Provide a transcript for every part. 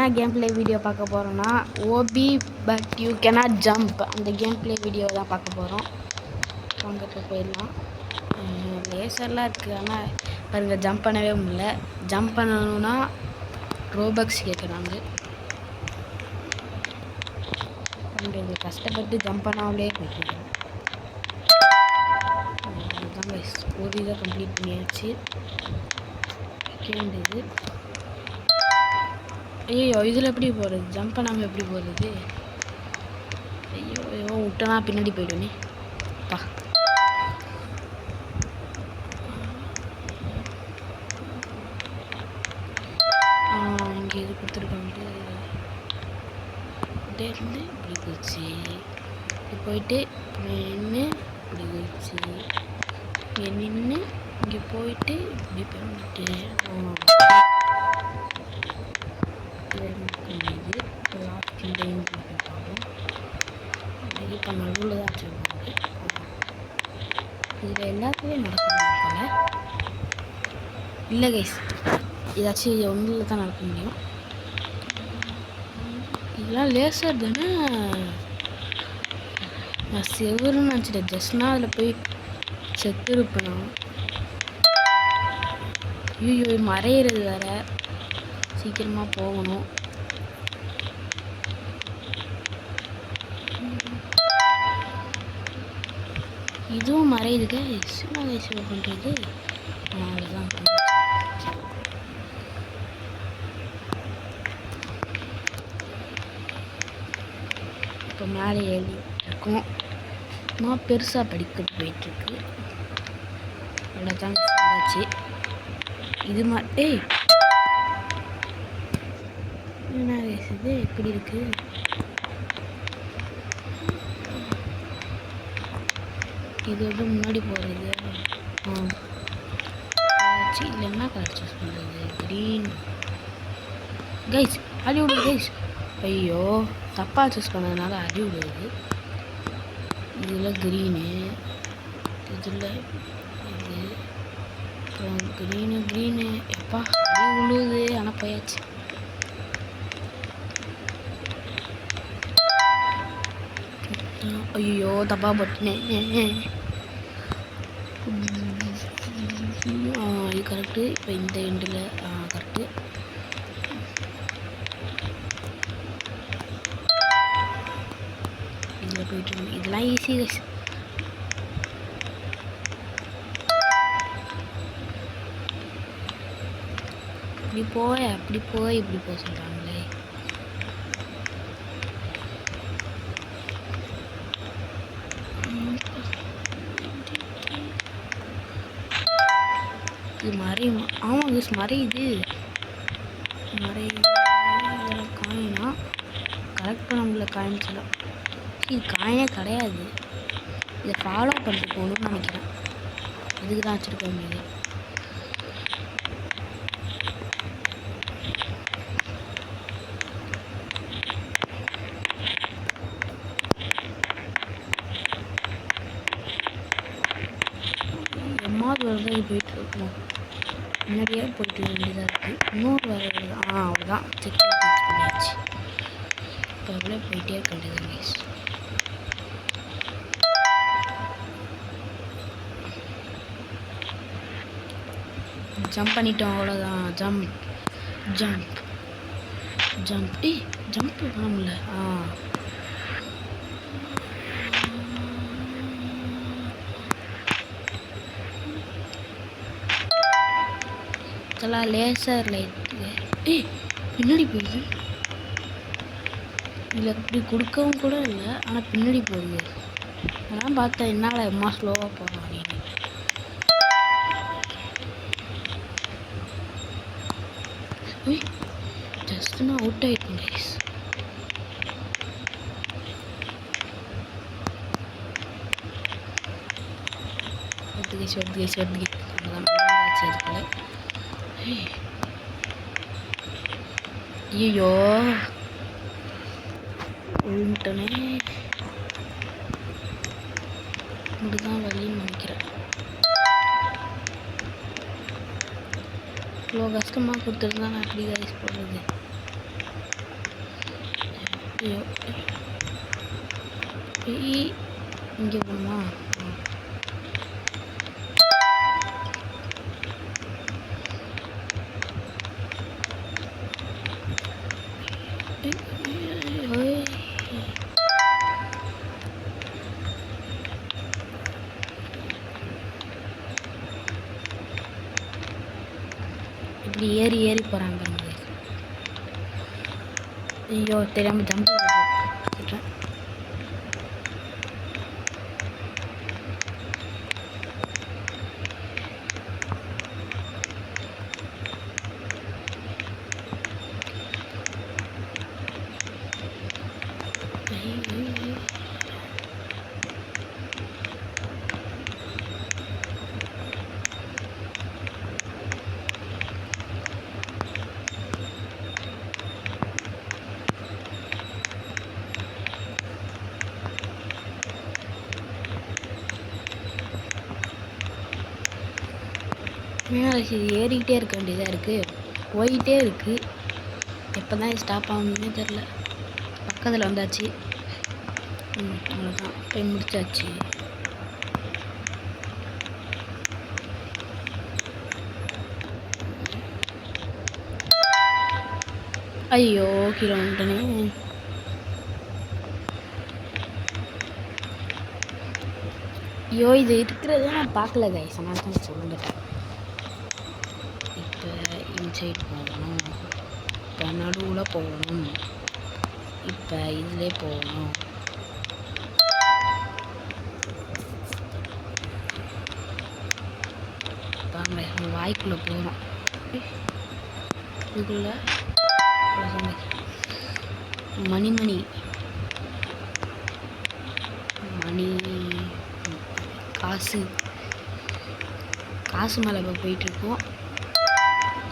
என்ன game play video பார்க்க போகிறோன்னா ஓபி பட் யூ கேனாட் ஜம்ப் அந்த கேம் பிளே வீடியோ தான் பார்க்க போகிறோம். வாங்க இப்போ போயிடலாம். லேசர்லாம் இருக்குது, ஆனால் பாருங்கள் ஜம்ப் பண்ணவே முடியல. ஜம்ப் பண்ணணுன்னா ரோபக்ஸ் கேட்குறாங்க. பண்ணுறது கஷ்டப்பட்டு ஜம்ப் பண்ணாமலே போயிட்டு அதுதான் கைஸ், ஒரு இதை கம்ப்ளீட் பண்ணியாச்சு. வேண்டியது ஐயோ இதில் எப்படி போகிறது? ஜம்ப் பண்ணாமல் எப்படி போகிறது? ஐயோ ஐயோ விட்டனா பின்னாடி போய்டுவேனே பா. இங்கே இது கொடுத்துருக்காங்க. இருந்து இப்படி போச்சு, இப்படி போயிட்டு நின்று இப்படி போயிடுச்சு, இங்கே நின்று இங்கே போயிட்டு இப்படி பண்ணிட்டு இப்போ நடுவில் தான் வச்சுருக்காங்க. இதில் எல்லாத்துலேயே நடக்கணும் போல. இல்லை கைஸ், ஏதாச்சும் ஒன்றில் தான் நடக்க முடியும். இதெல்லாம் லேசர் தானே. நான் செவருன்னு நினச்சிட்டேன். ஜஸ்ட்னா அதில் போய் செத்து இருப்பேன். ஐயோ மறையிறது வேற, சீக்கிரமாக போகணும். இதுவும் மறையுதுங்க. என்ன வயசு பண்ணுறது? அவ்வளோதான். இப்போ மேலே ஏறி இருக்கோம். நான் பெருசாக படிக்க போயிட்டுருக்கு. அவ்வளோதான் ஆச்சு. இது ஏய் என்ன வயசுது எப்படி இருக்கு? இது எப்படி முன்னாடி போகிறது? இல்லை என்ன கலர் சூஸ் பண்ணுறது? க்ரீன் கைஸ், அடி விடுது கைஸ். ஐயோ தப்பாக சூஸ் பண்ணதுனால அடி விடுது. இதில் க்ரீனு, இதில் இது, அப்புறம் க்ரீனு எப்பா அடி விழுவுது. ஆனால் போயாச்சு. ஐயோ தப்பாக போட்டினேன். இது கரெக்டு. இப்போ இந்த எண்டில் கரெக்டு. இதில் போயிட்டு இதெல்லாம் ஈஸி கைஸ். இப்படி போய் அப்படி போய் இப்படி போக சொல்கிறாங்களே. இது மறையும். ஆமாம் கைஸ் மறையுது. இதெல்லாம் காயினா கரெக்ட் பண்ண முடியல. காயின் சொல்ல இது காயினே கிடையாது. இதை ஃபாலோ பண்ணிட்டு போகணும்னு நினைக்கிறேன். இதுக்கு தான் வச்சுருக்க முடியுது. எம்மாவது வருது போயிட்டு இருக்கோம். முன்னாடியே போயிட்டு வேண்டியதாக இருக்குது. இன்னொரு வருது. அவ்வளோதான் செக் பண்ணியாச்சு. இப்போ அவ்வளோ போயிட்டே இருக்க வேண்டியது கைஸ். ஜம்ப் பண்ணிட்டோம் அவ்வளோதான். ஜம்ப் ஜம்ப் பண்ண முடியல. இதெல்லாம் லேசர் லைட். பின்னாடி போயிடுது. இதில் இப்படி கொடுக்கவும் கூட இல்லை, ஆனால் பின்னாடி போகுது. அதெல்லாம் பார்த்தேன் என்னால் எம்மா ஸ்லோவாக போகிறோம் அப்படின்னு. ஜஸ்ட் நான் அவுட் ஆகிட்டேன் கைஸ். வருது ஐயோ உள்ட்டனே. இப்படிதான் வழின்னு நினைக்கிறேன். இவ்வளோ கஷ்டமாக கொடுத்துருந்தா நான் எப்படி கைஸ் போடுறது? ஐயோ இங்கே போகணுமா? இப்படி ஏறி ஏறி போகிறாங்க. ஐயோ தெரியாமல் ஜம்ப் பண்ணிட்டேன். மேலே ஏறிக்கிட்டே இருக்க வேண்டியதாக இருக்குது, போயிட்டே இருக்குது. எப்போ தான் ஸ்டாப் ஆகணுன்னே தெரில. பக்கத்தில் வந்தாச்சு. அவ்வளோதான், போய் முடிச்சாச்சு. ஐயோ கீழே வந்துட்டனே. ஐயோ இது இருக்கிறத நான் பார்க்கல கைஸ், நான் தான் சொல்லிட்டேன். இப்போ இன்சைட் போகணும், இப்போ நடுவில் போகணும், இப்போ இதிலே போகணும். வாங்க வாய்க்குள்ளே போகிறோம். இதுக்குள்ள மணி காசு மேலே இப்போ போயிட்டுருக்கோம்.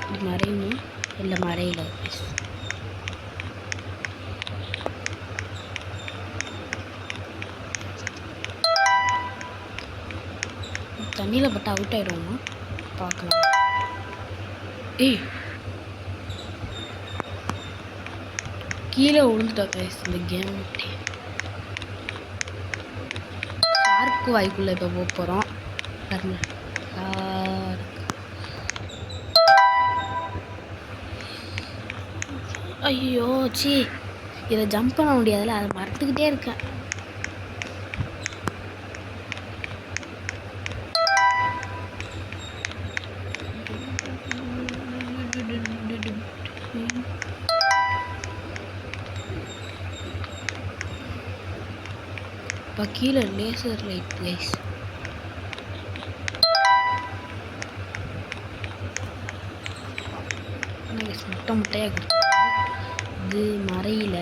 இது மறையணும் இல்லை மறையில. தண்ணியில் பட்டு அவுட் ஆகிடுவோமா பார்க்கலாம். ஏய் கீழே விழுந்துட்டா கைஸ் இந்த கேம். ஷார்க்கு வாய்க்குள்ளே இப்போ போக போகிறோம். ஐயோ சி இதை ஜம்ப் பண்ண முடியாதுல்ல, அதை மறந்துக்கிட்டே இருக்கேன். இப்போ கீழே லேசர் லைட் கைஸ். முட்டையாக கொடுத்தாங்க. இது மறையில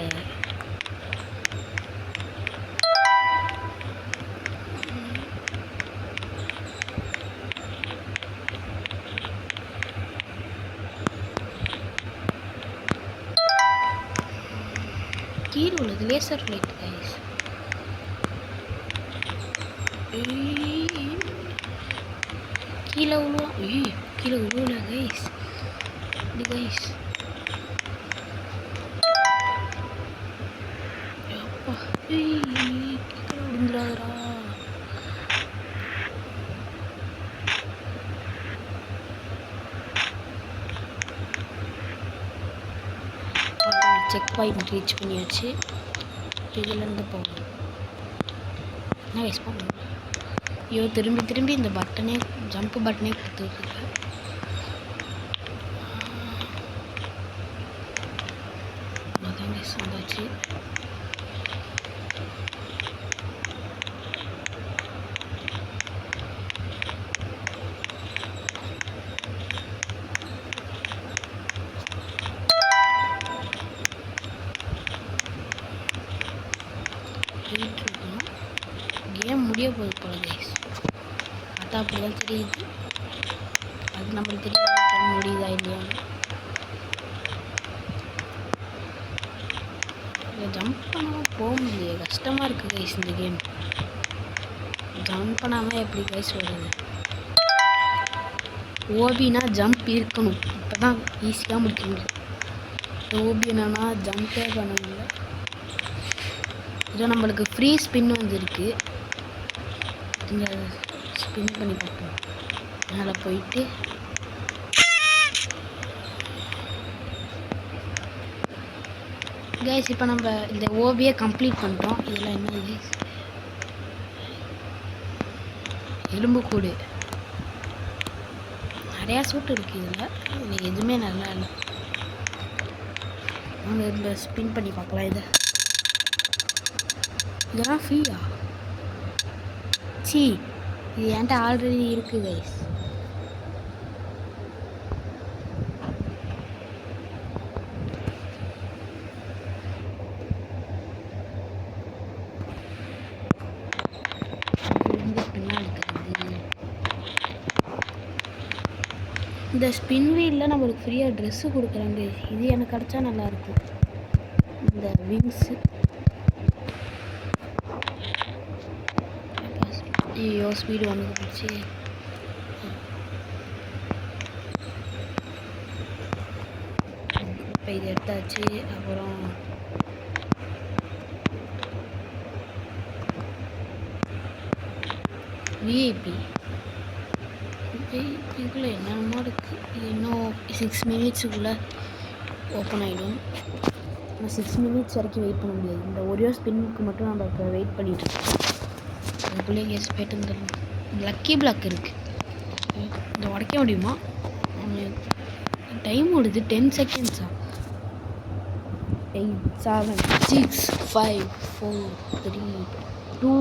கீழே உள்ளது லேசர் லைட் கைஸ். கீழே விழுவா. கீழே விழுவல கைஸ். இது கைஸ் அப்பா விழுந்துடாதரா. செக் பாயிண்ட் ரீச் பண்ணியாச்சு. இதுலேருந்து போகணும். என்ன கைஸ் போகணும். ஐயோ திரும்பி இந்த பட்டனே ஜம்ப் பட்டனே கொடுத்துருக்கு. அதான் கைஸ் வந்தாச்சு. கேம் முடிய போகுது போல கைஸ். பார்த்தா அப்படிதான் தெரியுது. அது நம்மளுக்கு தெரியாது முடியுதா இல்லையா. இதை ஜம்ப் பண்ணாமல் போக முடியல, கஷ்டமாக இருக்குது கைஸ் இந்த கேம். ஜம்ப் பண்ணாமல் எப்படி கைஸ் வருது. ஓபினா ஜம்ப் இருக்கணும், இப்போ தான் ஈஸியாக முடிக்க முடியும். ஓபி என்னன்னா ஜம்பே பண்ண முடியல. இதோ நம்மளுக்கு ஃப்ரீ ஸ்பின் வந்துருக்கு. இங்கே ஸ்பின் பண்ணி பார்ப்போம். மேலே போயிட்டு கைஸ் இப்போ நம்ம இந்த ஓபியை கம்ப்ளீட் பண்ணிட்டோம். இதில் என்ன கைஸ், எலும்புக்கூடு நிறையா சூட்டு இருக்குது. இதில் எதுவுமே நல்லா இல்லை. நாங்கள் இந்த ஸ்பின் பண்ணி பார்க்கலாம். இதெல்லாம் ஃப்ரீயா? சி, இது என்கிட்ட ஆல்ரெடி இருக்குது கைஸ். இந்த ஸ்பின் வீலில் நம்மளுக்கு ஃப்ரீயாக ட்ரெஸ்ஸு கொடுக்குறாங்க. இது எனக்கு கிடச்சா நல்லாயிருக்கும். இந்த விங்ஸு, ஐயோ ஸ்பீடு ஒன்று போச்சு. இப்போ இது எடுத்தாச்சு. அப்புறம் விஐபி இதுக்குள்ளே என்னென்னமோ இருக்குது. இது இன்னும் 6 மினிட்ஸுக்குள்ளே ஓப்பன் ஆகிடும். ஆனால் 6 மினிட்ஸ் வரைக்கும் வெயிட் பண்ண முடியாது. இந்த ஒரே ஸ்பின்னுக்கு மட்டும் நம்ம இப்போ வெயிட் பண்ணிகிட்ருக்கோம். அதுக்குள்ளே கேஸ் போய்ட்டு இந்த லக்கி பிளாக் இருக்குது. இந்த உடைக்க முடியுமா? டைம் ஓடுது 10 செகண்ட்ஸா. 8 7 6 5 4 3 2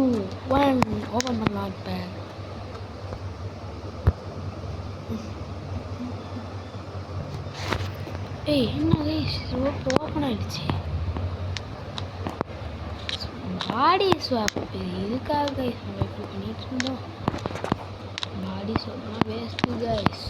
1 ஓப்பன் பண்ணலாம். இப்போ என்ன கைஸ் ஓப்பன் ஆகிடுச்சு. பாடி ஸ்வாப் இதுக்காக கைஸ் நம்ம எப்படி பண்ணிட்டு இருந்தோம். பாடி ஸ்வாப்னா வேஸ்ட்டு கைஸ்.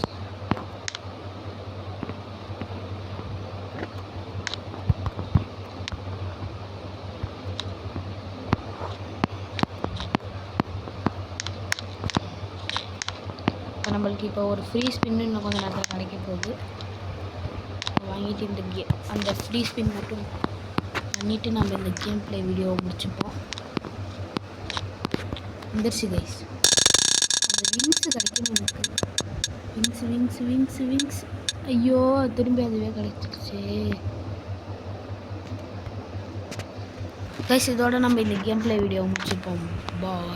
இப்போ நம்மளுக்கு இப்போ ஒரு ஃப்ரீ ஸ்பின்னு இன்னும் கொஞ்சம் நேரத்தில் கிடைக்க போகுது. வாங்கிட்டு இந்த அந்த ஃப்ரீ ஸ்பின் மட்டும் பண்ணிவிட்டு நம்ம இந்த கேம் ப்ளே வீடியோவை முடிச்சுப்போம். வந்துருச்சு கைஸ். அந்த விங்ஸு கிடைக்கணும் எனக்கு. விங்ஸ் ஐயோ திரும்பி அதுவே கிடைச்சிருச்சு கைஸ். இதோட நம்ம இந்த கேம் ப்ளே வீடியோவை முடிச்சுப்போம். பாய்.